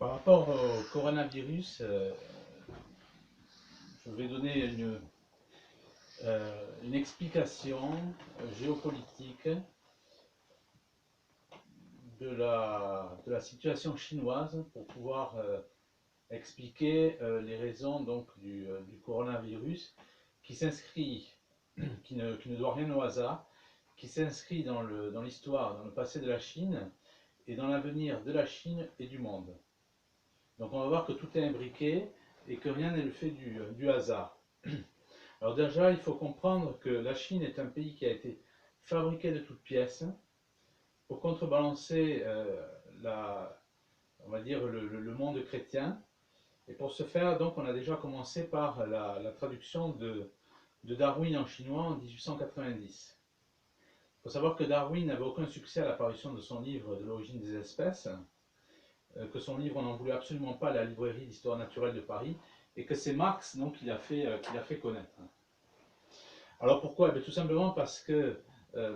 Par rapport au coronavirus, je vais donner une explication géopolitique de la situation chinoise pour pouvoir expliquer les raisons donc, du coronavirus qui s'inscrit, qui ne doit rien au hasard, qui s'inscrit dans l'histoire, dans le passé de la Chine et dans l'avenir de la Chine et du monde. Donc on va voir que tout est imbriqué et que rien n'est le fait du hasard. Alors déjà, il faut comprendre que la Chine est un pays qui a été fabriqué de toutes pièces pour contrebalancer on va dire le monde chrétien. Et pour ce faire, donc, on a déjà commencé par la traduction de Darwin en chinois en 1890. Il faut savoir que Darwin n'avait aucun succès à l'apparition de son livre de l'origine des espèces, que son livre n'en voulait absolument pas à la librairie d'histoire naturelle de Paris, et que c'est Marx donc, qui l'a fait connaître. Alors pourquoi? Tout simplement parce que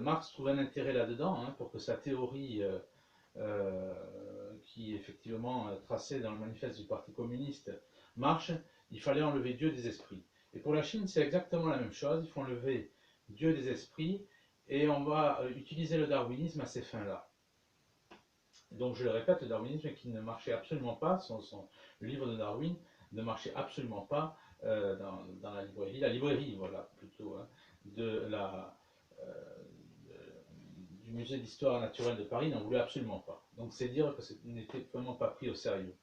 Marx trouve un intérêt là-dedans, pour que sa théorie, qui est effectivement tracée dans le manifeste du Parti communiste, marche. Il fallait enlever Dieu des esprits. Et pour la Chine, c'est exactement la même chose. Il faut enlever Dieu des esprits, et on va utiliser le darwinisme à ces fins-là. Donc je le répète, le darwinisme qui ne marchait absolument pas, le livre de Darwin ne marchait absolument pas dans la librairie voilà, plutôt, du musée d'histoire naturelle de Paris n'en voulait absolument pas. Donc c'est dire que ce n'était vraiment pas pris au sérieux.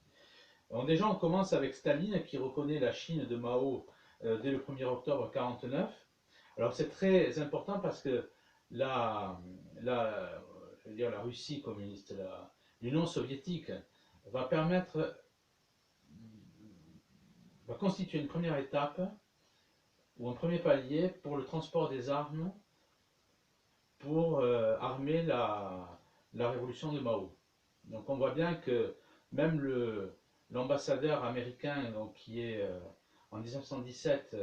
Alors déjà on commence avec Staline qui reconnaît la Chine de Mao dès le 1er octobre 1949. Alors c'est très important parce que je veux dire, la Russie communiste, l'Union soviétique va constituer une première étape ou un premier palier pour le transport des armes pour armer la révolution de Mao. Donc on voit bien que même l'ambassadeur américain donc, qui est en 1917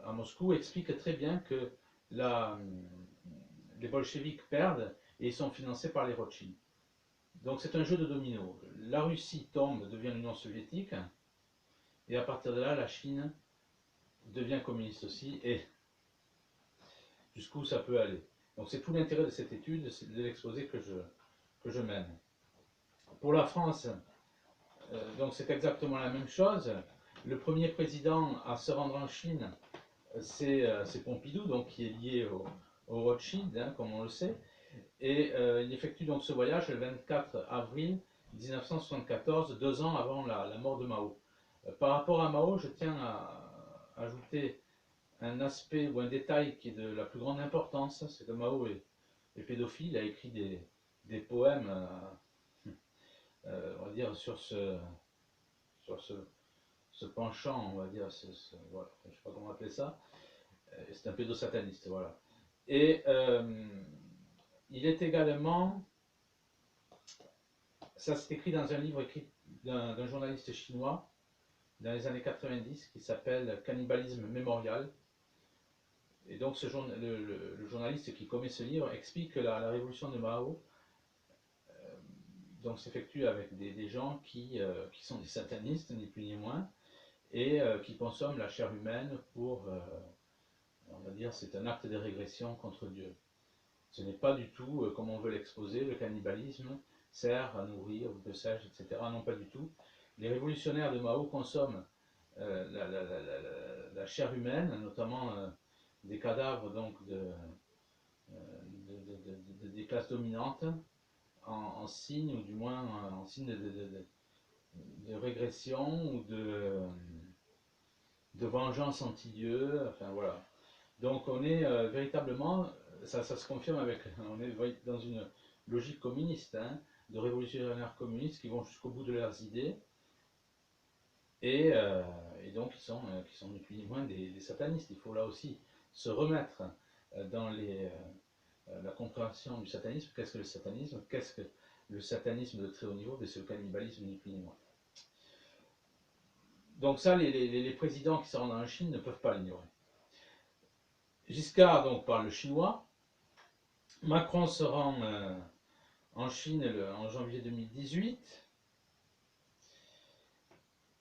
à Moscou explique très bien que les bolcheviks perdent et ils sont financés par les Rothschild. Donc c'est un jeu de domino. La Russie tombe, devient l'Union soviétique, et à partir de là, la Chine devient communiste aussi, et jusqu'où ça peut aller. Donc c'est tout l'intérêt de cette étude, de l'exposé que je mène. Pour la France, donc c'est exactement la même chose. Le premier président à se rendre en Chine, c'est Pompidou, donc qui est lié au Rothschild, comme on le sait. Et il effectue donc ce voyage le 24 avril 1974, 2 ans avant la mort de Mao. Par rapport à Mao, je tiens à ajouter un aspect ou un détail qui est de la plus grande importance, c'est que Mao est pédophile, il a écrit des poèmes, on va dire, sur ce penchant, on va dire, voilà, je ne sais pas comment appeler ça, c'est un pédosataniste, voilà. Et il est également, ça c'est écrit dans un livre écrit d'un journaliste chinois dans les années 90 qui s'appelle Cannibalisme mémorial. Et donc le journaliste qui commet ce livre explique que la révolution de Mao donc s'effectue avec des gens qui sont des satanistes, ni plus ni moins, et qui consomment la chair humaine pour, on va dire, c'est un acte de régression contre Dieu. Ce n'est pas du tout, comme on veut l'exposer, le cannibalisme sert à nourrir, ou que sais-je, etc. Non, pas du tout. Les révolutionnaires de Mao consomment la chair humaine, notamment des cadavres donc des classes dominantes, en signe, ou du moins en signe de régression ou de vengeance anti-Dieu, enfin voilà. Donc on est véritablement, ça se confirme avec, on est dans une logique communiste, de révolutionnaires communistes qui vont jusqu'au bout de leurs idées, et donc qui sont ni plus ni moins des satanistes. Il faut là aussi se remettre dans la compréhension du satanisme. Qu'est-ce que le satanisme? Qu'est-ce que le satanisme de très haut niveau? C'est le cannibalisme ni plus ni moins. Donc ça, les présidents qui se rendent en Chine ne peuvent pas l'ignorer. Giscard donc parle le chinois. Macron se rend en Chine en janvier 2018.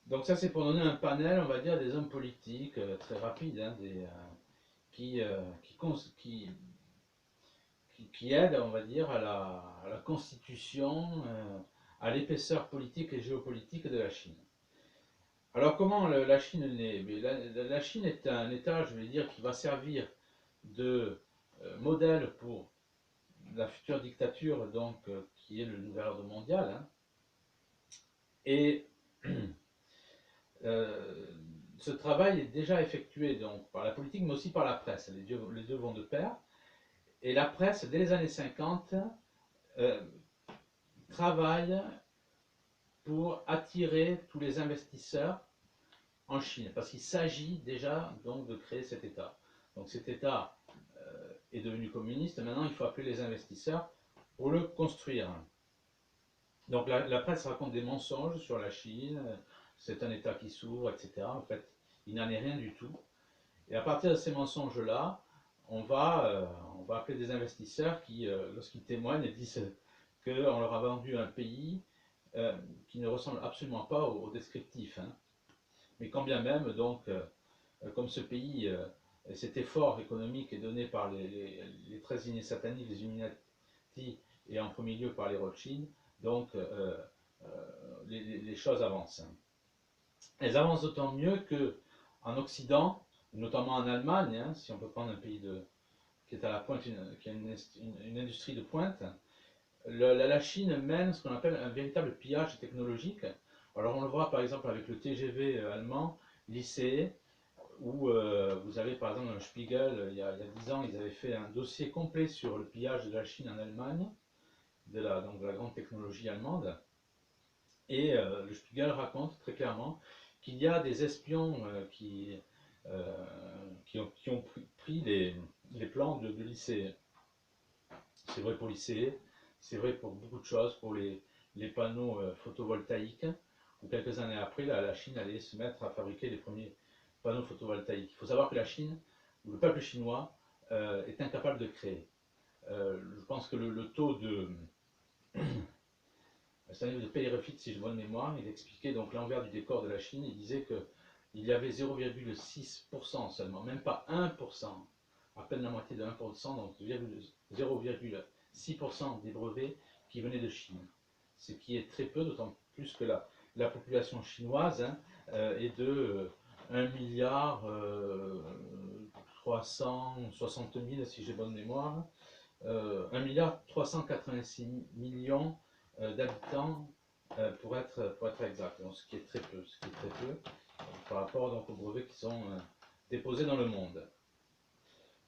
Donc ça c'est pour donner un panel, on va dire, des hommes politiques très rapides, hein, qui, qui aident, on va dire, à la constitution, à l'épaisseur politique et géopolitique de la Chine. Alors comment la Chine naît? La Chine est un État, je vais dire, qui va servir de modèle pour la future dictature, donc, qui est le nouvel ordre mondial, hein. Et euh, ce travail est déjà effectué donc, par la politique, mais aussi par la presse. Les deux vont de pair. Et la presse, dès les années 50, euh, travaille pour attirer tous les investisseurs en Chine, parce qu'il s'agit déjà donc de créer cet État. Donc cet État est devenu communiste, maintenant il faut appeler les investisseurs pour le construire. Donc la presse raconte des mensonges sur la Chine, c'est un État qui s'ouvre, etc. En fait, il n'en est rien du tout. Et à partir de ces mensonges-là, on va appeler des investisseurs qui, lorsqu'ils témoignent, disent qu'on leur a vendu un pays qui ne ressemble absolument pas au descriptif, hein. Mais quand bien même, donc, comme ce pays, cet effort économique est donné par les 13 lignées sataniques, les Illuminati, et en premier lieu par les Rothschild, donc les choses avancent. Elles avancent d'autant mieux qu'en Occident, notamment en Allemagne, hein, si on peut prendre un pays qui est à la pointe, qui a une industrie de pointe, la Chine mène ce qu'on appelle un véritable pillage technologique. Alors on le voit par exemple avec le TGV allemand, l'ICE, où vous avez par exemple dans le Spiegel, il y a 10 ans, ils avaient fait un dossier complet sur le pillage de la Chine en Allemagne, donc de la grande technologie allemande. Et le Spiegel raconte très clairement qu'il y a des espions qui ont pris les plans de l'ICE. C'est vrai pour l'ICE, c'est vrai pour beaucoup de choses, pour les panneaux photovoltaïques, où quelques années après, la Chine allait se mettre à fabriquer les premiers panneaux photovoltaïques. Il faut savoir que la Chine, ou le peuple chinois, est incapable de créer. Je pense que le taux de... C'est un livre de Peyrefit, si j'ai bonne mémoire, il expliquait donc l'envers du décor de la Chine, il disait qu'il y avait 0,6% seulement, même pas 1%, à peine la moitié de 1%, donc 0,6% des brevets qui venaient de Chine. Ce qui est très peu, d'autant plus que la population chinoise, hein, est de 1 milliard 360 000, si j'ai bonne mémoire, 1 milliard 386 millions d'habitants pour être exact, donc, ce qui est très peu, par rapport donc, aux brevets qui sont déposés dans le monde.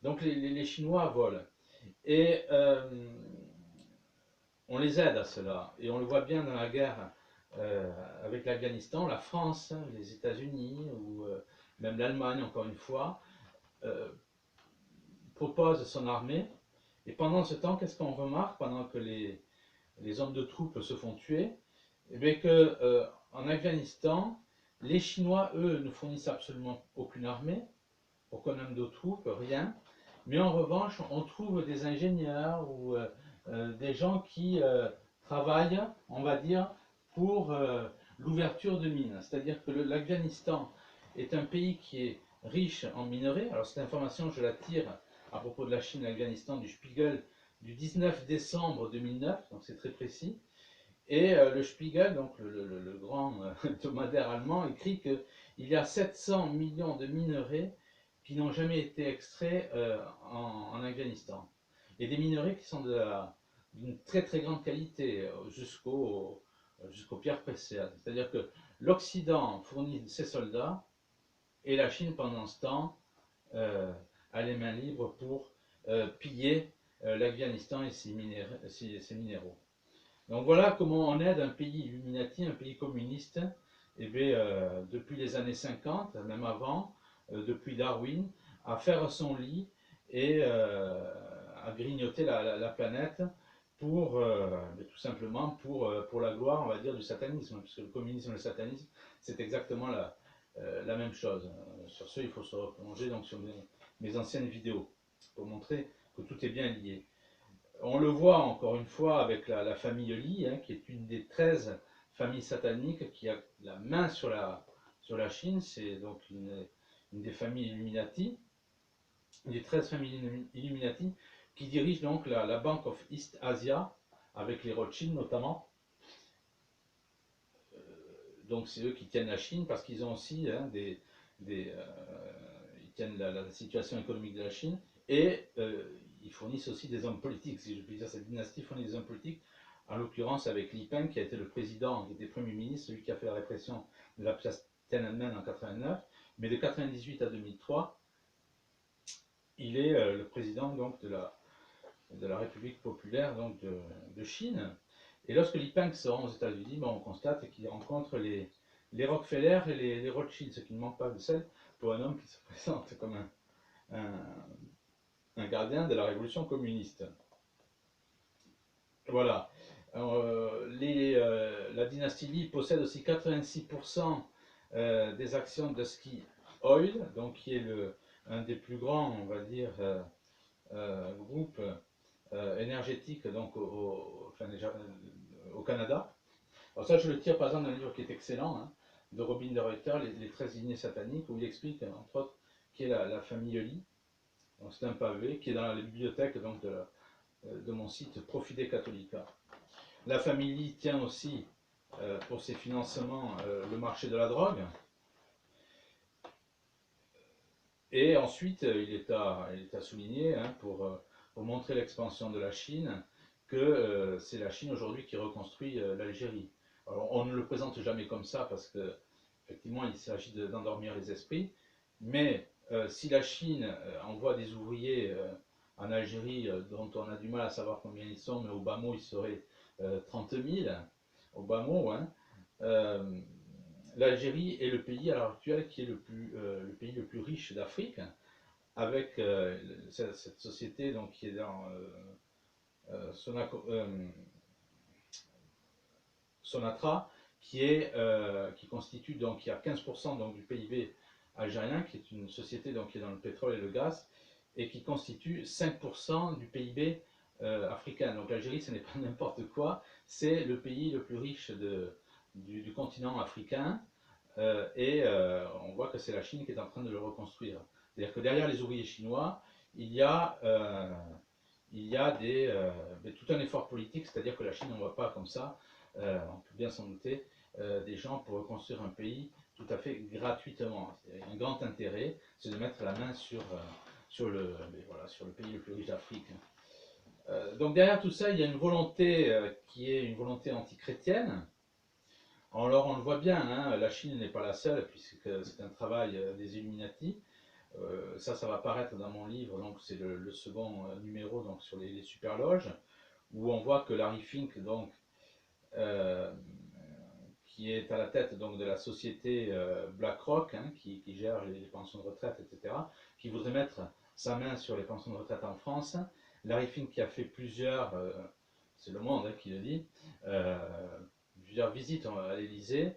Donc les Chinois volent. Et on les aide à cela. Et on le voit bien dans la guerre avec l'Afghanistan, la France, les États-Unis, ou même l'Allemagne, encore une fois, propose son armée. Et pendant ce temps, qu'est-ce qu'on remarque pendant que les hommes de troupes se font tuer? Eh bien que en Afghanistan, les Chinois, eux, ne fournissent absolument aucune armée, aucun homme de troupes, rien. Mais en revanche, on trouve des ingénieurs ou des gens qui travaillent, on va dire, pour l'ouverture de mines. C'est-à-dire que l'Afghanistan est un pays qui est riche en minerais. Alors cette information, je la tire à propos de la Chine et l'Afghanistan du Spiegel du 19 décembre 2009, donc c'est très précis. Et le Spiegel, donc le grand hebdomadaire allemand, écrit qu'il y a 700 millions de minerais qui n'ont jamais été extraits en Afghanistan. Et des minerais qui sont d'une très très grande qualité jusqu'aux pierres précieuses. C'est-à-dire que l'Occident fournit ses soldats et la Chine, pendant ce temps, a les mains libres pour piller l'Afghanistan et ses minéraux. Donc voilà comment on aide un pays illuminati, un pays communiste, eh bien, depuis les années 50, même avant, depuis Darwin, à faire son lit et à grignoter la planète pour tout simplement pour la gloire, on va dire, du satanisme, puisque le communisme et le satanisme, c'est exactement la même chose. Sur ce, il faut se replonger donc, sur mes anciennes vidéos pour montrer que tout est bien lié. On le voit encore une fois avec la famille Li, hein, qui est une des 13 familles sataniques qui a la main sur sur la Chine. C'est donc une des familles Illuminati, une des 13 familles Illuminati, qui dirige donc la Bank of East Asia, avec les Rothschild notamment. Donc c'est eux qui tiennent la Chine, parce qu'ils ont aussi hein, ils tiennent la situation économique de la Chine, et ils fournissent aussi des hommes politiques, si je puis dire. Cette dynastie fournit des hommes politiques, en l'occurrence avec Li Peng, qui a été le président, qui était Premier ministre, celui qui a fait la répression de la place Tiananmen en 89, mais de 98 à 2003, il est le président donc, de la République populaire donc, de Chine. Et lorsque Li Peng se rend aux États-Unis, ben, on constate qu'il rencontre les Rockefeller et les Rothschild, ce qui ne manque pas de sel pour un homme qui se présente comme un gardien de la révolution communiste. Voilà. La dynastie Li possède aussi 86% des actions de Ski Oil, donc qui est un des plus grands, on va dire, groupes énergétiques donc, au Canada. Alors ça, je le tire par exemple d'un livre qui est excellent, hein, de Robin de Reuter, les 13 lignées sataniques, où il explique, entre autres, qui est la famille Li. C'est un pavé qui est dans la bibliothèque donc, de mon site Profide Catholica. La famille Li tient aussi, pour ses financements, le marché de la drogue. Et ensuite, il est à souligner, hein, pour montrer l'expansion de la Chine, que c'est la Chine aujourd'hui qui reconstruit l'Algérie. Alors, on ne le présente jamais comme ça parce que effectivement il s'agit d'endormir les esprits, mais si la Chine envoie des ouvriers en Algérie dont on a du mal à savoir combien ils sont, mais au bas mot ils seraient 30 000, au bas mot, hein, l'Algérie est le pays à l'heure actuelle qui est le pays le plus riche d'Afrique, avec cette société donc, qui est dans Sonatra, qui constitue donc, qui a 15% donc, du PIB algérien, qui est une société donc, qui est dans le pétrole et le gaz, et qui constitue 5% du PIB africain. Donc l'Algérie, ce n'est pas n'importe quoi, c'est le pays le plus riche du continent africain, et on voit que c'est la Chine qui est en train de le reconstruire. C'est-à-dire que derrière les ouvriers chinois, il y a tout un effort politique, c'est-à-dire que la Chine n'envoie pas comme ça, on peut bien s'en douter, des gens pour reconstruire un pays tout à fait gratuitement. Un grand intérêt, c'est de mettre la main sur le pays le plus riche d'Afrique. Donc derrière tout ça, il y a une volonté qui est une volonté antichrétienne. Alors on le voit bien, hein, la Chine n'est pas la seule, puisque c'est un travail des Illuminati. Ça va apparaître dans mon livre, donc c'est le second numéro donc, sur les super loges, où on voit que Larry Fink, donc, qui est à la tête donc, de la société BlackRock, hein, qui gère les pensions de retraite, etc., qui voudrait mettre sa main sur les pensions de retraite en France. Larry Fink qui a fait plusieurs, c'est Le Monde hein, qui le dit, plusieurs visites à l'Elysée.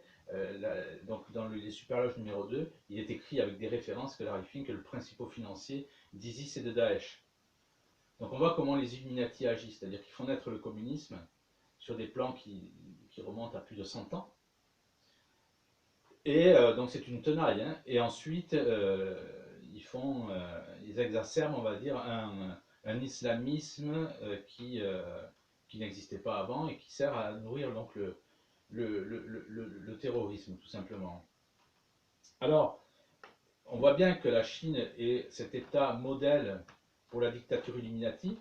Donc dans les superloges numéro 2, il est écrit avec des références que Larry Fink est le principal financier d'ISIS et de Daesh. Donc on voit comment les Illuminati agissent, c'est-à-dire qu'ils font naître le communisme sur des plans qui remontent à plus de 100 ans. Et donc c'est une tenaille. Hein. Et ensuite, ils exacerbent, on va dire, un islamisme qui n'existait pas avant et qui sert à nourrir donc le terrorisme, tout simplement. Alors, on voit bien que la Chine est cet État modèle pour la dictature Illuminati,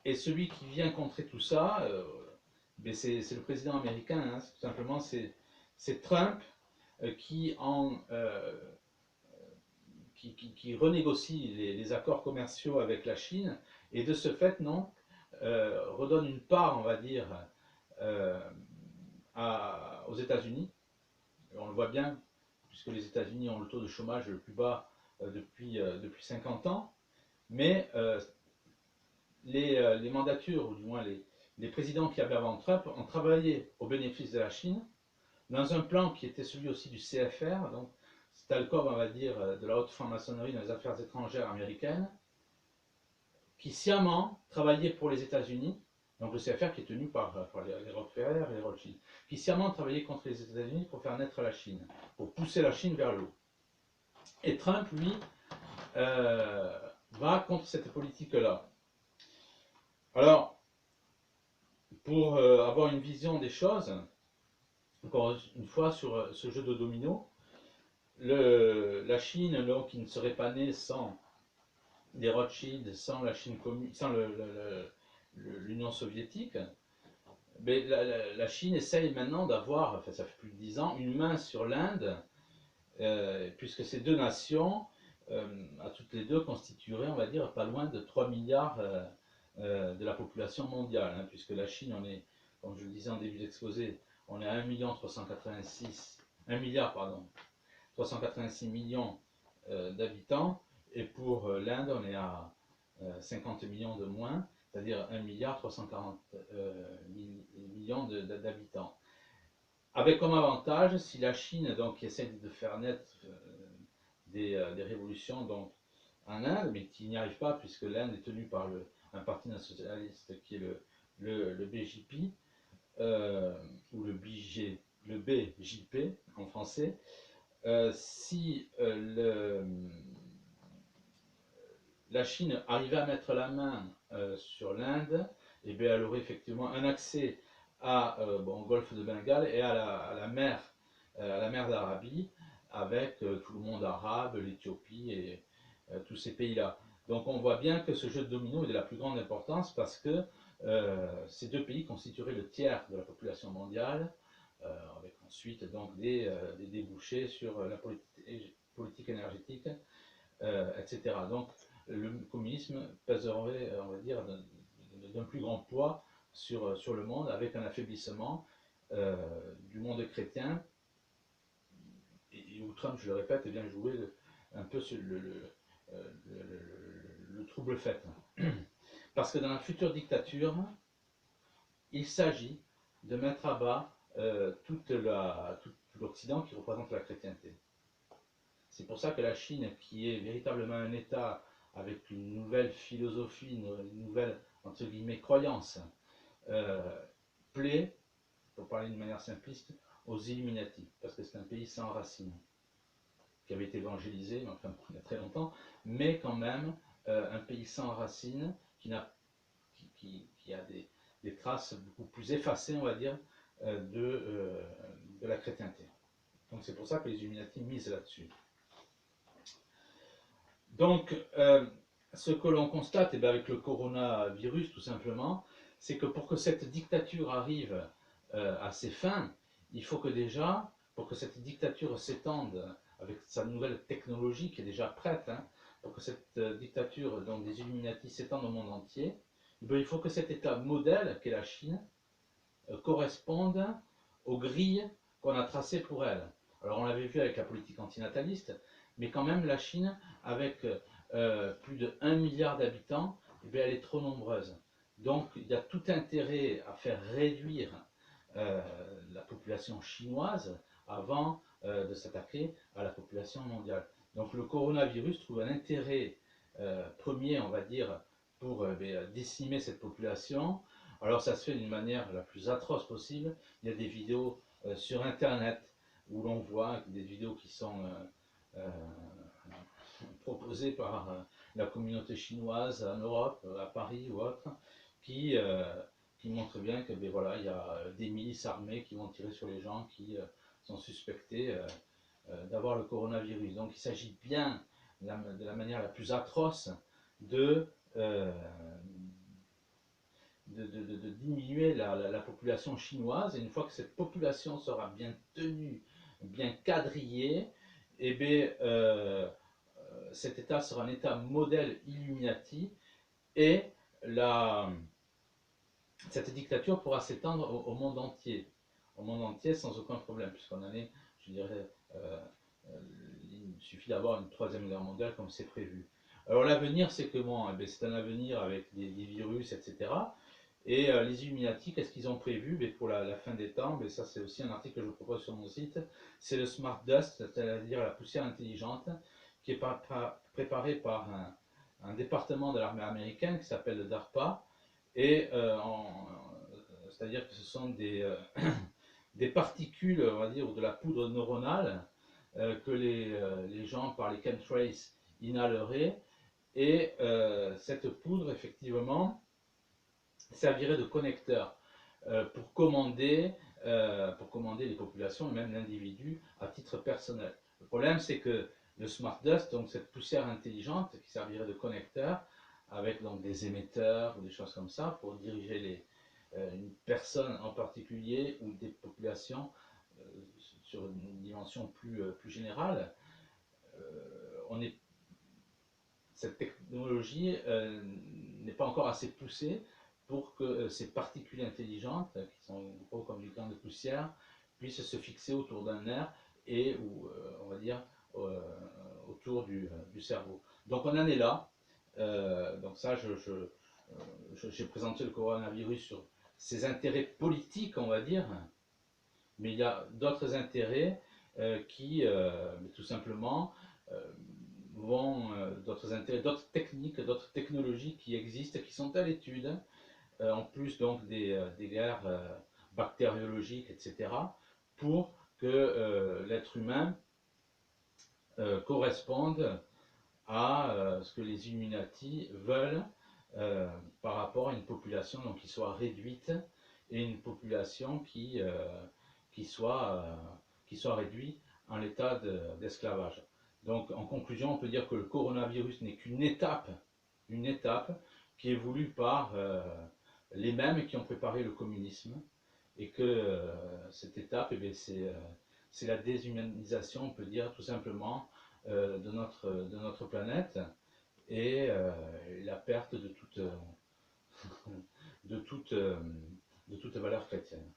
et celui qui vient contrer tout ça, c'est le président américain, hein, tout simplement, c'est Trump qui renégocie les accords commerciaux avec la Chine, et de ce fait, redonne une part, on va dire, aux États-Unis. On le voit bien, puisque les États-Unis ont le taux de chômage le plus bas depuis 50 ans, mais les mandatures, ou du moins les présidents qui avaient avant Trump, ont travaillé au bénéfice de la Chine, dans un plan qui était celui aussi du CFR, donc c'était le corps, on va dire, de la haute franc-maçonnerie dans les affaires étrangères américaines, qui sciemment travaillait pour les États-Unis, donc le CFR qui est tenu par les Rockefeller, Rockefeller et les Rothschild, qui sciemment travaillaient contre les États-Unis pour faire naître la Chine, pour pousser la Chine vers le haut. Et Trump, lui, va contre cette politique-là. Alors, pour avoir une vision des choses, encore une fois sur ce jeu de domino, la Chine, donc, qui ne serait pas née sans les Rothschild, sans la Chine commune, sans l'Union soviétique, mais la Chine essaye maintenant d'avoir, enfin ça fait plus de 10 ans, une main sur l'Inde, puisque ces deux nations, à toutes les deux, constitueraient, on va dire, pas loin de 3 milliards de la population mondiale, hein, puisque la Chine, on est, comme je le disais en début d'exposé, on est à 1 milliard, pardon, 386 millions d'habitants, et pour l'Inde, on est à 50 millions de moins, c'est-à-dire 1 milliard 340 millions d'habitants. Avec comme avantage, si la Chine donc, essaie de faire naître des révolutions donc, en Inde, mais qui n'y arrive pas puisque l'Inde est tenue par un parti nationaliste qui est le BJP, ou le BJP en français. Si la Chine arrivait à mettre la main sur l'Inde, eh bien, elle aurait effectivement un accès au golfe de Bengale et à la mer d'Arabie, avec tout le monde arabe, l'Éthiopie et tous ces pays-là. Donc on voit bien que ce jeu de domino est de la plus grande importance parce que ces deux pays constitueraient le tiers de la population mondiale, avec ensuite donc des débouchés sur la politique énergétique, etc. Donc le communisme pèserait, on va dire, d'un plus grand poids sur le monde, avec un affaiblissement du monde chrétien, et où Trump, je le répète, est bien joué un peu sur le trouble fait. Parce que dans la future dictature, il s'agit de mettre à bas tout l'Occident qui représente la chrétienté. C'est pour ça que la Chine, qui est véritablement un État avec une nouvelle philosophie, une nouvelle, entre guillemets, croyance, plaît, pour parler d'une manière simpliste, aux Illuminati, parce que c'est un pays sans racines, qui avait été évangélisé, enfin, il y a très longtemps, mais quand même un pays sans racines, qui a des traces beaucoup plus effacées, on va dire, de la chrétienté. Donc c'est pour ça que les Illuminati misent là-dessus. Donc, ce que l'on constate, avec le coronavirus tout simplement, c'est que pour que cette dictature arrive à ses fins, il faut que déjà, pour que cette dictature s'étende avec sa nouvelle technologie qui est déjà prête, hein, pour que cette dictature donc des Illuminati s'étende au monde entier, il faut que cet État modèle qu'est la Chine corresponde aux grilles qu'on a tracées pour elle. Alors on l'avait vu avec la politique antinataliste, mais quand même la Chine, avec plus de 1 milliard d'habitants, elle est trop nombreuse. Donc il y a tout intérêt à faire réduire la population chinoise avant de s'attaquer à la population mondiale. Donc le coronavirus trouve un intérêt premier, on va dire, pour décimer cette population. Alors ça se fait d'une manière la plus atroce possible. Il y a des vidéos sur Internet où l'on voit des vidéos qui sont proposées par la communauté chinoise en Europe, à Paris ou autre, qui montrent bien que voilà, il y a des milices armées qui vont tirer sur les gens qui sont suspectés d'avoir le coronavirus. Donc il s'agit bien de la manière la plus atroce de diminuer la population chinoise, et une fois que cette population sera bien tenue, bien quadrillée, eh bien, cet État sera un État modèle Illuminati, et cette dictature pourra s'étendre au monde entier sans aucun problème, puisqu'on en est, je dirais, il suffit d'avoir une troisième guerre mondiale comme c'est prévu. Alors l'avenir, c'est comment? C'est un avenir avec des virus, etc. Et les Illuminati, qu'est-ce qu'ils ont prévu pour la fin des temps? Ça, c'est aussi un article que je propose sur mon site. C'est le Smart Dust, c'est-à-dire la poussière intelligente, qui est préparée par un département de l'armée américaine qui s'appelle le DARPA. Et c'est-à-dire que ce sont des particules, on va dire, ou de la poudre neuronale que les gens par les chemtrails inhaleraient. Et cette poudre, effectivement, servirait de connecteur pour commander les populations et même l'individu à titre personnel. Le problème, c'est que le smart dust, donc cette poussière intelligente qui servirait de connecteur, avec donc des émetteurs ou des choses comme ça pour diriger une personne en particulier ou des populations euh, sur une dimension plus générale, on est, cette technologie n'est pas encore assez poussée pour que ces particules intelligentes, qui sont gros comme du grain de poussière, puissent se fixer autour d'un nerf et, ou, on va dire, autour du cerveau. Donc on en est là. Donc ça, j'ai présenté le coronavirus sur ses intérêts politiques, on va dire, mais il y a d'autres intérêts qui, tout simplement, d'autres intérêts, d'autres techniques, d'autres technologies qui existent, qui sont à l'étude, en plus donc des guerres bactériologiques, etc., pour que l'être humain corresponde à ce que les Illuminati veulent par rapport à une population donc, qui soit réduite et une population qui soit réduite en état d'esclavage. Donc en conclusion, on peut dire que le coronavirus n'est qu'une une étape qui est voulue par les mêmes qui ont préparé le communisme et que cette étape, eh c'est la déshumanisation, on peut dire tout simplement, de notre planète et la perte de toute, de toute valeur chrétienne.